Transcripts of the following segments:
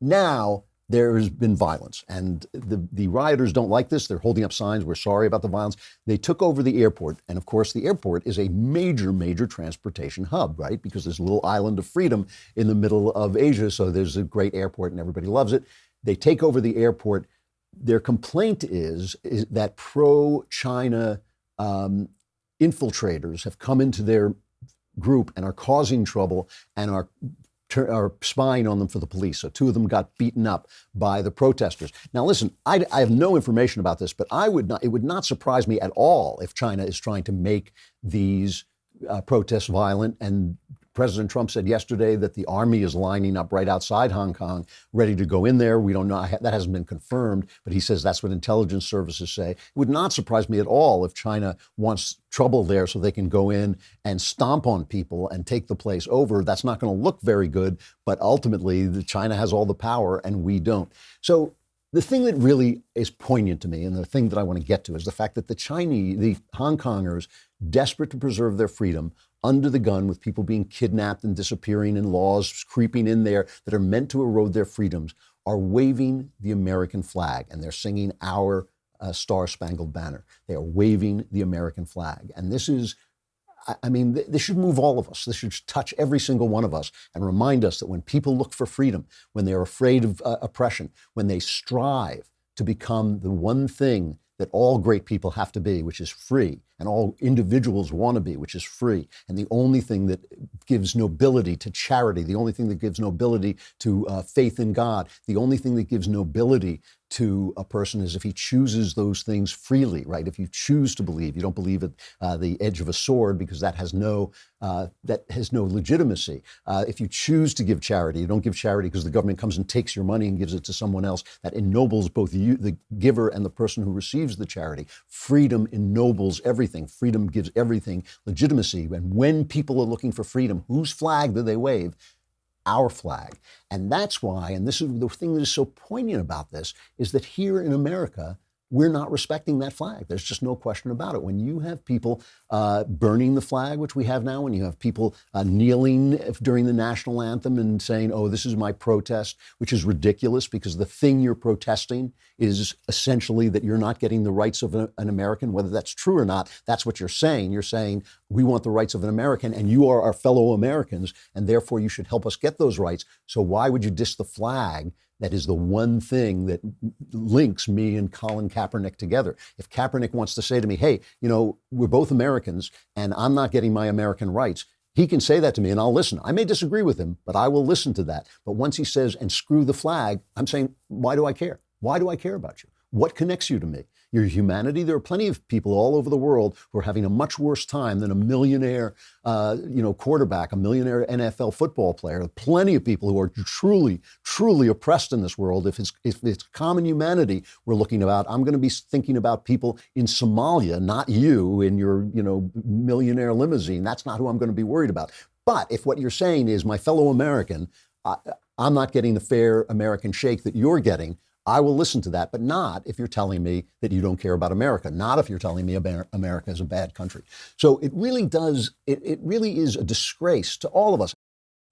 now there has been violence, and the rioters don't like this. They're holding up signs. We're sorry about the violence. They took over the airport, and of course, the airport is a major, major transportation hub, right? Because there's a little island of freedom in the middle of Asia, so there's a great airport, and everybody loves it. They take over the airport. Their complaint is that pro-China infiltrators have come into their group and are causing trouble and are spying on them for the police. So two of them got beaten up by the protesters. Now, listen, I have no information about this, but it would not surprise me at all if China is trying to make these protests violent. And President Trump said yesterday that the army is lining up right outside Hong Kong, ready to go in there. We don't know. That hasn't been confirmed, but he says that's what intelligence services say. It would not surprise me at all if China wants trouble there so they can go in and stomp on people and take the place over. That's not going to look very good, but ultimately China has all the power and we don't. So the thing that really is poignant to me, and the thing that I want to get to, is the fact that the Hong Kongers, desperate to preserve their freedom, under the gun with people being kidnapped and disappearing and laws creeping in there that are meant to erode their freedoms, are waving the American flag, and they're singing our Star-Spangled Banner. They are waving the American flag. And this is, this should move all of us. This should touch every single one of us and remind us that when people look for freedom, when they're afraid of oppression, when they strive to become the one thing that all great people have to be, which is free, and all individuals want to be, which is free. And the only thing that gives nobility to charity, the only thing that gives nobility to faith in God, the only thing that gives nobility to a person is if he chooses those things freely, right? If you choose to believe, you don't believe at the edge of a sword because that has no legitimacy. If you choose to give charity, you don't give charity because the government comes and takes your money and gives it to someone else. That ennobles both you, the giver, and the person who receives the charity. Freedom ennobles everything. Freedom gives everything legitimacy. And when people are looking for freedom, whose flag do they wave? Our flag. And that's why, and this is the thing that is so poignant about this, is that here in America, we're not respecting that flag. There's just no question about it. When you have people burning the flag, which we have now, when you have people kneeling during the national anthem and saying, oh, this is my protest, which is ridiculous because the thing you're protesting is essentially that you're not getting the rights of an American, whether that's true or not. That's what you're saying. You're saying we want the rights of an American and you are our fellow Americans and therefore you should help us get those rights. So why would you diss the flag that is the one thing that links me and Colin Kaepernick together? If Kaepernick wants to say to me, hey, we're both Americans and I'm not getting my American rights, he can say that to me and I'll listen. I may disagree with him, but I will listen to that. But once he says, and screw the flag, I'm saying, why do I care? Why do I care about you? What connects you to me? Your humanity? There are plenty of people all over the world who are having a much worse time than a millionaire, quarterback, a millionaire NFL football player. Plenty of people who are truly, truly oppressed in this world. If it's common humanity we're looking about, I'm going to be thinking about people in Somalia, not you in your, millionaire limousine. That's not who I'm going to be worried about. But if what you're saying is my fellow American, I'm not getting the fair American shake that you're getting, I will listen to that, but not if you're telling me that you don't care about America, not if you're telling me America is a bad country. So it really is a disgrace to all of us.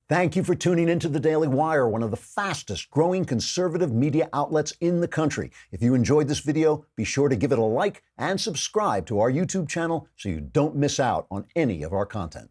Thank you for tuning into The Daily Wire, one of the fastest growing conservative media outlets in the country. If you enjoyed this video, be sure to give it a like and subscribe to our YouTube channel so you don't miss out on any of our content.